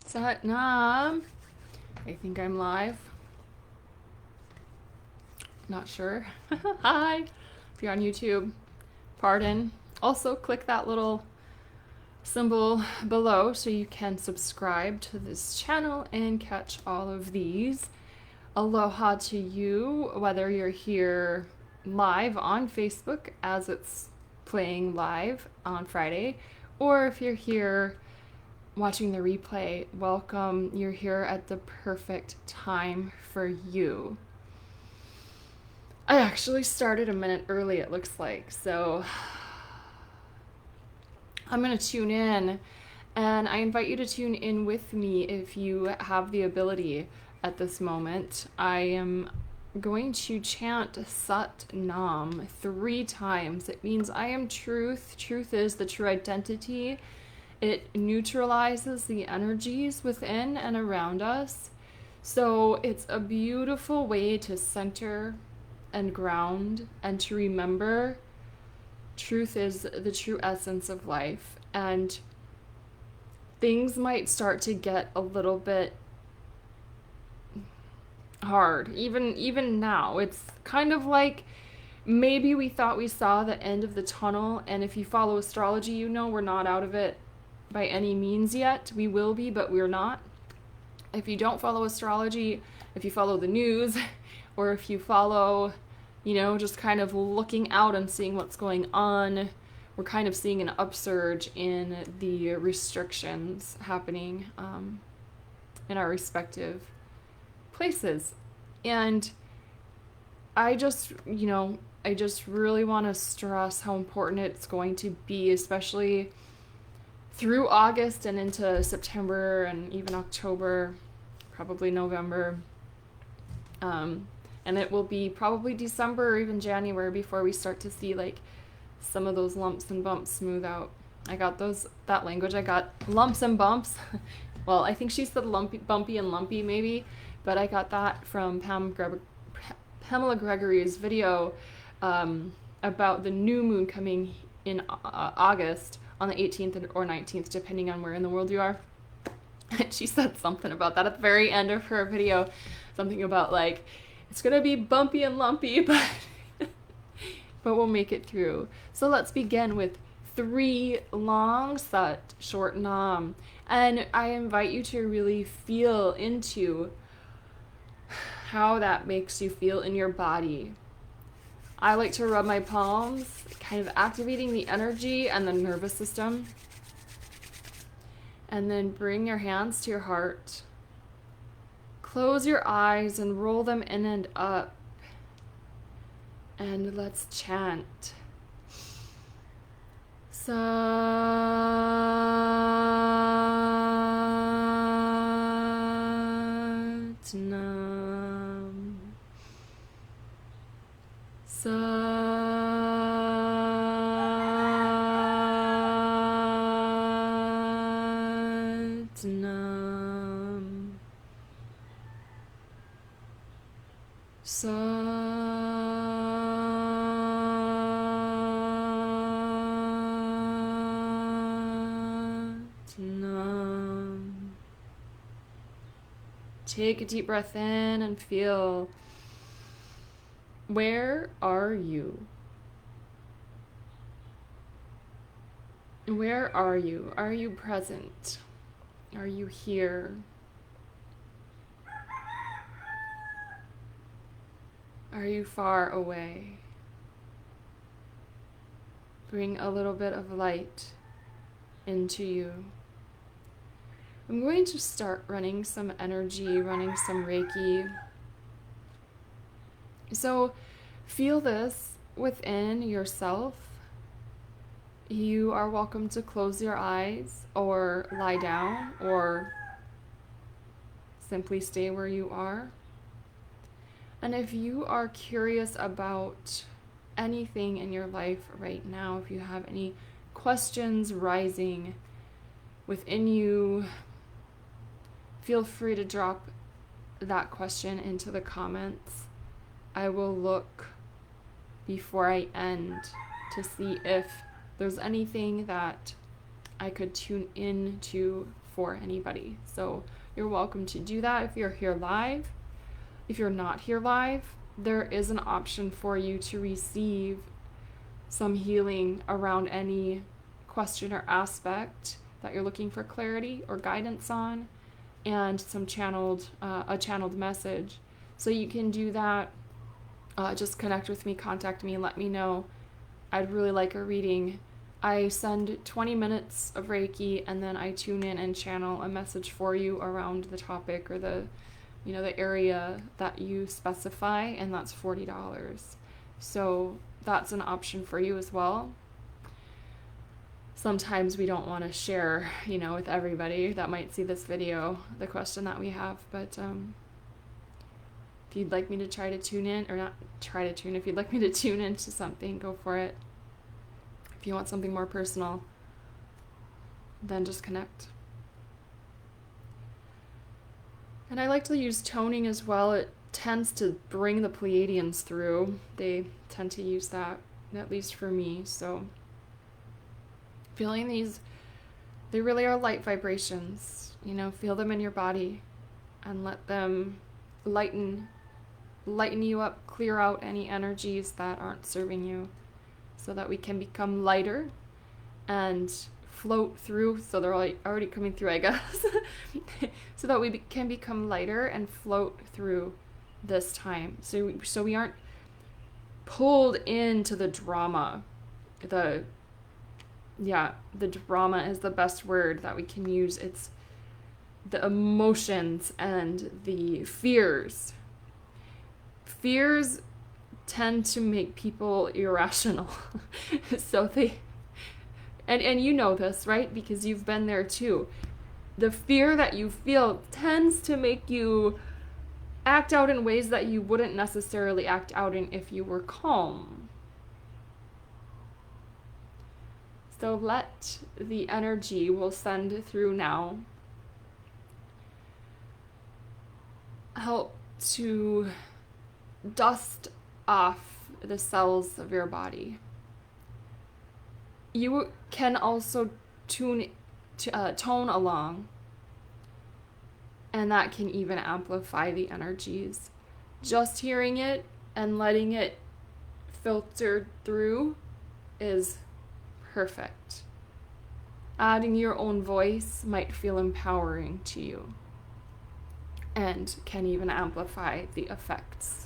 Satnam. I think I'm live. Not sure. Hi. If you're on YouTube, pardon. Also, click that little symbol below so you can subscribe to this channel and catch all of these. Aloha to you, whether you're here live on Facebook as it's playing live on Friday, or if you're here watching the replay, welcome. You're here at the perfect time for you. I actually started a minute early, it looks like, so I'm going to tune in, and I invite you to tune in with me if you have the ability at this moment. I am going to chant Sat Nam 3 times. It means I am truth. Truth is the true identity. It neutralizes the energies within and around us. So it's a beautiful way to center and ground and to remember truth is the true essence of life. And things might start to get a little bit hard. Even now, it's kind of like maybe we thought we saw the end of the tunnel, and if you follow astrology, you know we're not out of it by any means yet. We will be, but we're not. If you don't follow astrology, if you follow the news, or if you follow, just kind of looking out and seeing what's going on, we're kind of seeing an upsurge in the restrictions happening in our respective places. And I just really want to stress how important it's going to be, especially through August and into September and even October, probably November. And it will be probably December or even January before we start to see like some of those lumps and bumps smooth out. I got that language. I got lumps and bumps. Well, I think she said bumpy and lumpy maybe, but I got that from Pamela Gregory's video about the new moon coming in August on the 18th or 19th, depending on where in the world you are. And she said something about that at the very end of her video. Something about like, it's going to be bumpy and lumpy, but we'll make it through. So let's begin with 3 long Sat, short Nam. And I invite you to really feel into how that makes you feel in your body. I like to rub my palms, kind of activating the energy and the nervous system. And then bring your hands to your heart. Close your eyes and roll them in and up. And let's chant. Sat Nam. Sat Nam. Sat Nam. Take a deep breath in and feel, where are you? Where are you? Are you present? Are you here? Are you far away? Bring a little bit of light into you. I'm going to start running some energy, running some Reiki. So feel this within yourself. You are welcome to close your eyes or lie down or simply stay where you are. And if you are curious about anything in your life right now, if you have any questions rising within you, feel free to drop that question into the comments. I will look before I end to see if there's anything that I could tune in to for anybody. So you're welcome to do that if you're here live. If you're not here live, there is an option for you to receive some healing around any question or aspect that you're looking for clarity or guidance on, and some a channeled message. So you can do that. Just connect with me, contact me, let me know. I'd really like a reading. I send 20 minutes of Reiki, and then I tune in and channel a message for you around the topic or the area that you specify, and that's $40. So that's an option for you as well. Sometimes we don't want to share, with everybody that might see this video, the question that we have, but if you'd like me to try to tune in, or not try to tune, if you'd like me to tune into something, go for it. If you want something more personal, then just connect. And I like to use toning as well. It tends to bring the Pleiadians through. They tend to use that, at least for me. So feeling these, they really are light vibrations. Feel them in your body and let them lighten you up, clear out any energies that aren't serving you, so that we can become lighter and float through. So they're already coming through, I guess. So that we can become lighter and float through this time. So we aren't pulled into the drama. The drama is the best word that we can use. It's the emotions and the fears. Fears tend to make people irrational. So and you know this, right? Because you've been there too. The fear that you feel tends to make you act out in ways that you wouldn't necessarily act out in if you were calm. So let the energy we'll send through now help to dust off the cells of your body. You can also tone along, and that can even amplify the energies. Just hearing it and letting it filter through is perfect. Adding your own voice might feel empowering to you and can even amplify the effects.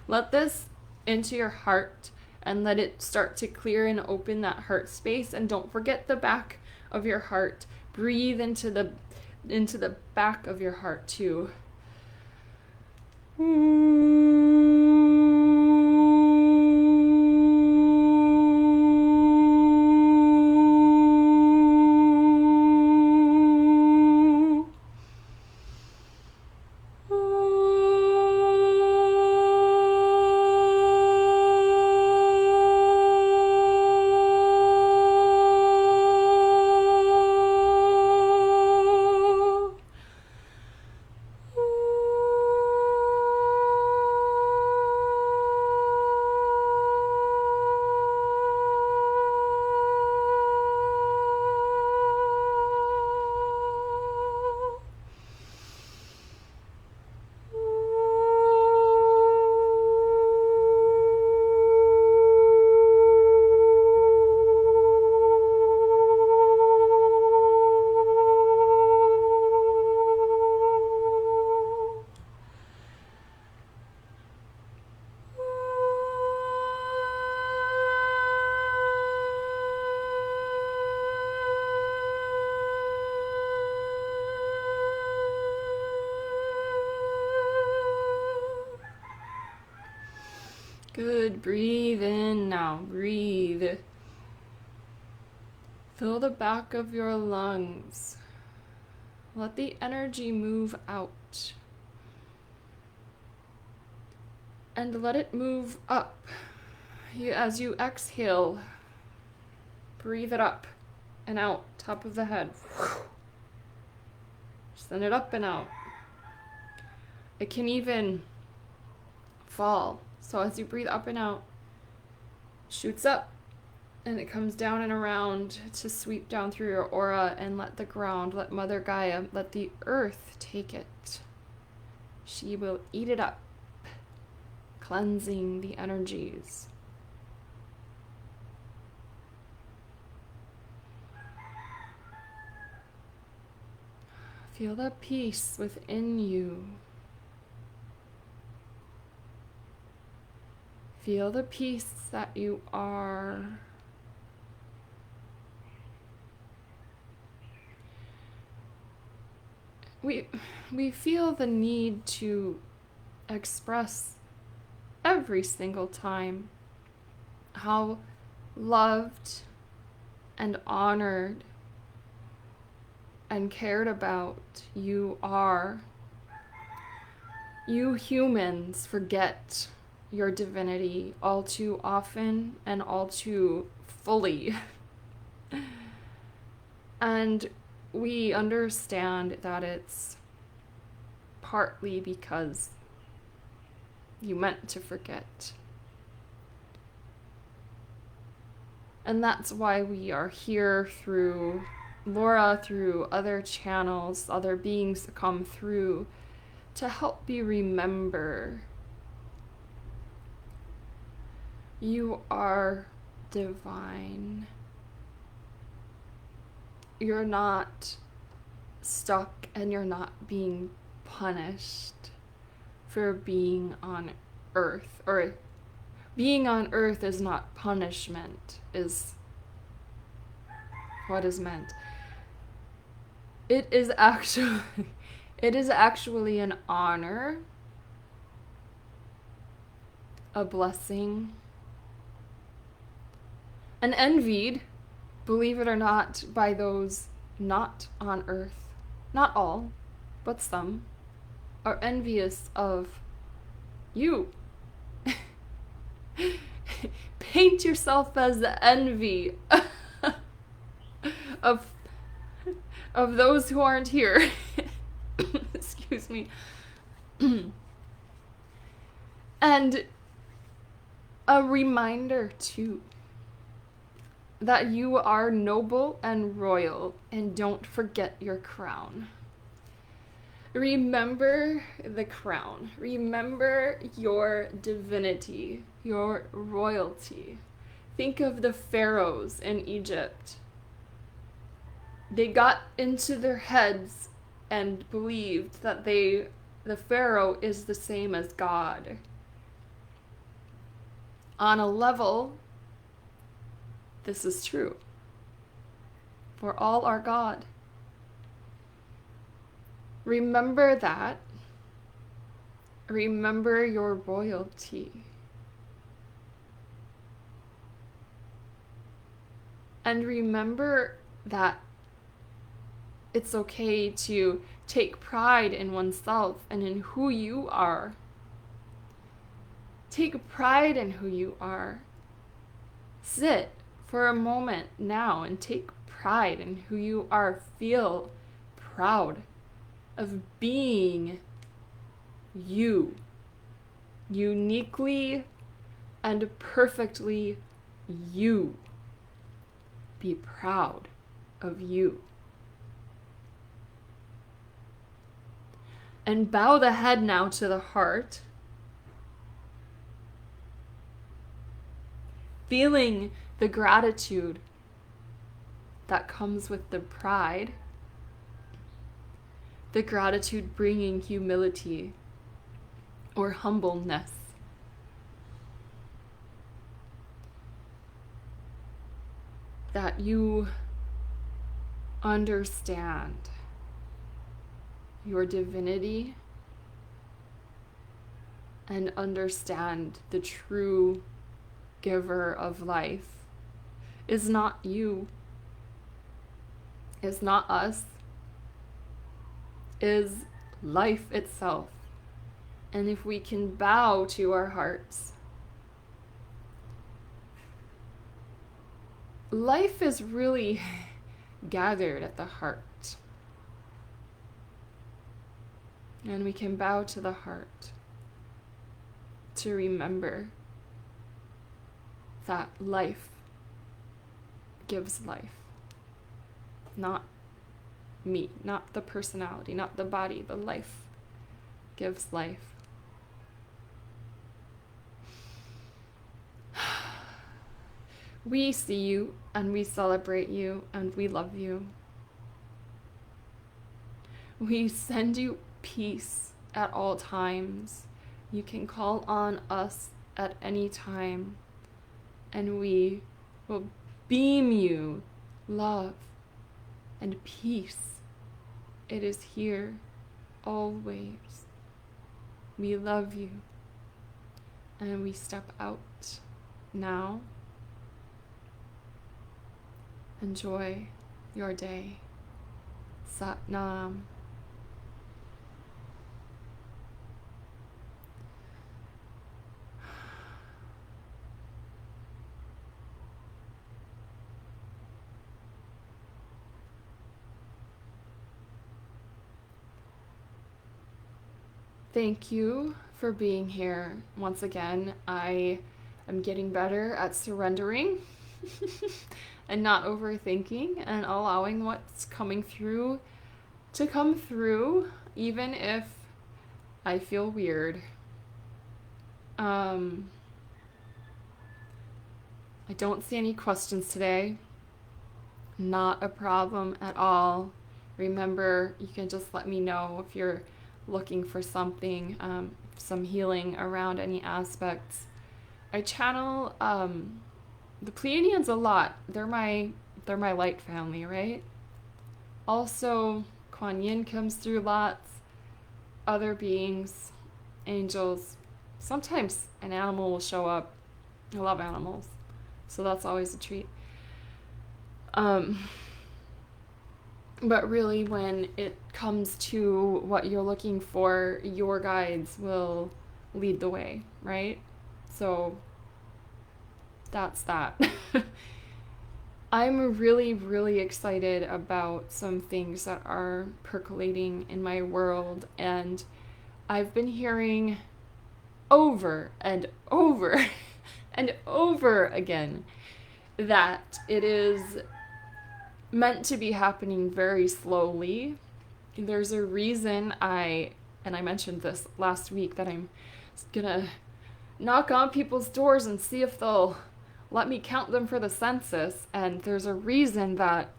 Let this into your heart and let it start to clear and open that heart space. And don't forget the back of your heart. Breathe into the back of your heart too. Good. Breathe in now. Breathe. Fill the back of your lungs. Let the energy move out. And let it move up. As you exhale, breathe it up and out, top of the head. Send it up and out. It can even fall. So as you breathe up and out, shoots up and it comes down and around to sweep down through your aura and let the ground, let Mother Gaia, let the earth take it. She will eat it up, cleansing the energies. Feel the peace within you. Feel the peace that you are. We feel the need to express every single time how loved and honored and cared about you are. You humans forget your divinity all too often and all too fully. And we understand that it's partly because you meant to forget. And that's why we are here through Laura, through other channels, other beings that come through to help you remember you are divine. You're not stuck and you're not being punished for being on Earth. Or being on Earth is not punishment, is what is meant. It is actually an honor, a blessing, and envied, believe it or not, by those not on Earth. Not all, but some are envious of you. Paint yourself as the envy of those who aren't here. Excuse me. And a reminder too that you are noble and royal, and don't forget your crown. Remember the crown. Remember your divinity, your royalty. Think of the pharaohs in Egypt. They got into their heads and believed that the pharaoh is the same as God. On a level, this is true. For all are God. Remember that. Remember your royalty. And remember that it's okay to take pride in oneself and in who you are. Take pride in who you are. Sit for a moment now and take pride in who you are. Feel proud of being you. Uniquely and perfectly you. Be proud of you. And bow the head now to the heart. Feeling the gratitude that comes with the pride. The gratitude bringing humility or humbleness. That you understand your divinity and understand the true giver of life is not you, is not us, is life itself. And if we can bow to our hearts, life is really gathered at the heart. And we can bow to the heart to remember that life gives life. Not me, not the personality, not the body, the life gives life. We see you and we celebrate you and we love you. We send you peace at all times. You can call on us at any time and we will beam you love and peace. It is here always. We love you and we step out now. Enjoy your day. Sat Nam. Thank you for being here. Once again, I am getting better at surrendering and not overthinking and allowing what's coming through to come through, even if I feel weird. I don't see any questions today. Not a problem at all. Remember, you can just let me know if you're looking for something, some healing around any aspects. I channel the Pleiadians a lot. They're my light family, right? Also, Kuan Yin comes through lots. Other beings, angels. Sometimes an animal will show up. I love animals, so that's always a treat. But really, when it comes to what you're looking for, your guides will lead the way, right? So that's that. I'm really, really excited about some things that are percolating in my world, and I've been hearing over and over and over again that it is meant to be happening very slowly. There's a reason I mentioned this last week, that I'm gonna knock on people's doors and see if they'll let me count them for the census, and there's a reason that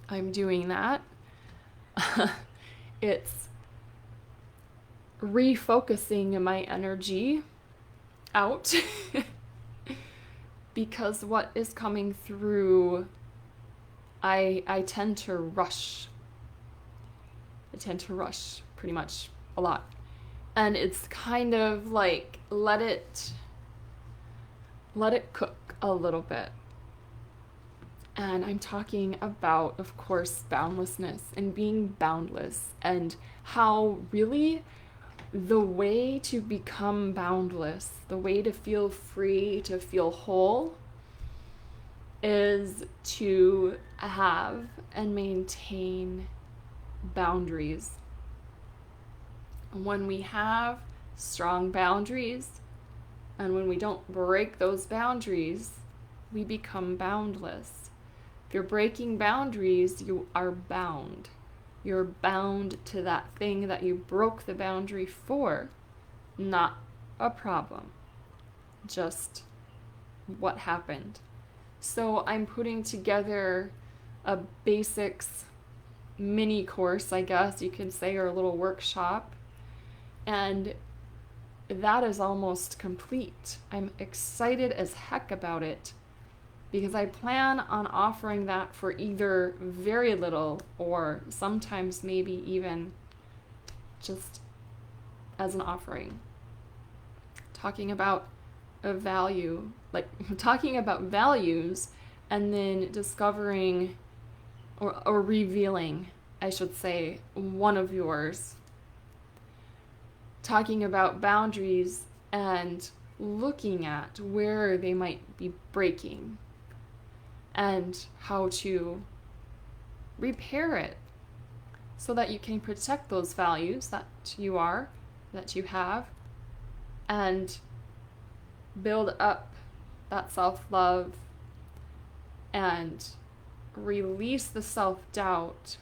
I'm doing that. It's refocusing my energy out because what is coming through, I tend to rush. I tend to rush pretty much a lot. And it's kind of like, let it cook a little bit. And I'm talking about, of course, boundlessness and being boundless, and how really the way to become boundless, the way to feel free, to feel whole, is to have and maintain boundaries. When we have strong boundaries, and when we don't break those boundaries, we become boundless. If you're breaking boundaries, you are bound. You're bound to that thing that you broke the boundary for. Not a problem. Just what happened. So I'm putting together a basics mini course, I guess you could say, or a little workshop. And that is almost complete. I'm excited as heck about it, because I plan on offering that for either very little or sometimes maybe even just as an offering. talking about a value, like talking about values, and then discovering or revealing, I should say, one of yours. Talking about boundaries and looking at where they might be breaking and how to repair it so that you can protect those values that you have, and build up that self-love and release the self-doubt.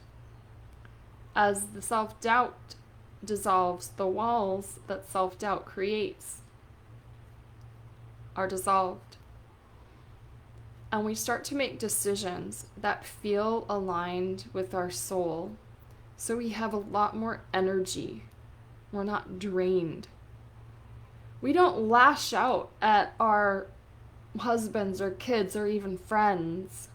As the self-doubt dissolves, the walls that self-doubt creates are dissolved. And we start to make decisions that feel aligned with our soul. So we have a lot more energy. We're not drained. We don't lash out at our husbands or kids or even friends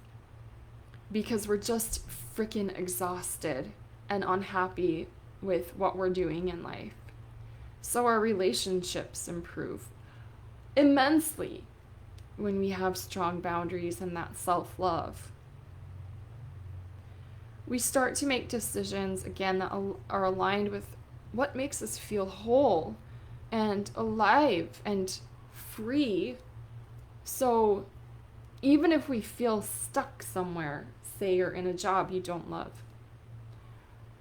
because we're just freaking exhausted and unhappy with what we're doing in life. So our relationships improve immensely when we have strong boundaries and that self-love. We start to make decisions, again, that are aligned with what makes us feel whole and alive and free. So even if we feel stuck somewhere, say you're in a job you don't love,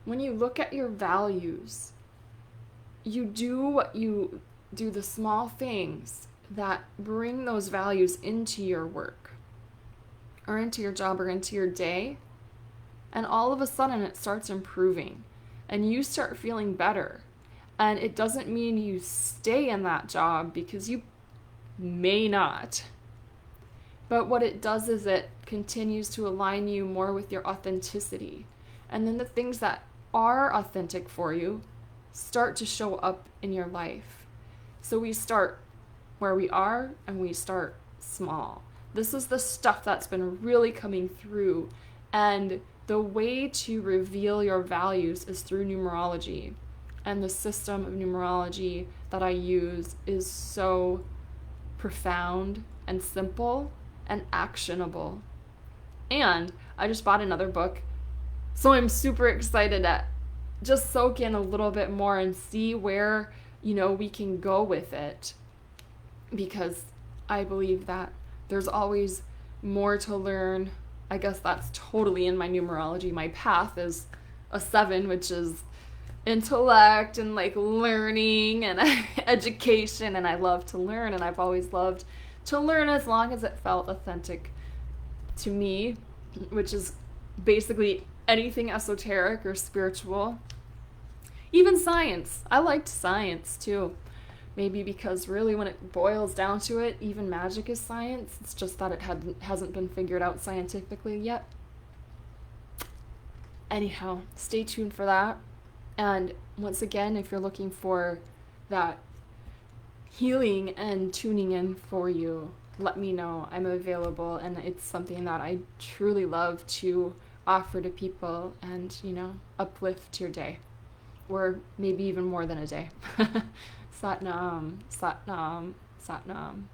when you look at your values, you do the small things that bring those values into your work or into your job or into your day, and all of a sudden it starts improving and you start feeling better. And it doesn't mean you stay in that job, because you may not. But what it does is it continues to align you more with your authenticity. And then the things that are authentic for you start to show up in your life. So we start where we are and we start small. This is the stuff that's been really coming through. And the way to reveal your values is through numerology. And the system of numerology that I use is so profound and simple and actionable. And I just bought another book, so I'm super excited to just soak in a little bit more and see where, we can go with it. Because I believe that there's always more to learn. I guess that's totally in my numerology. My path is a 7, which is intellect and learning and education, and I love to learn, and I've always loved to learn as long as it felt authentic to me, which is basically anything esoteric or spiritual. Even science. I liked science too. Maybe because really when it boils down to it, even magic is science. It's just that it hasn't been figured out scientifically yet. Anyhow, stay tuned for that. And once again, if you're looking for that healing and tuning in for you, let me know. I'm available, and it's something that I truly love to offer to people and, uplift your day. Or maybe even more than a day. Sat Nam, Sat Nam, Sat Nam.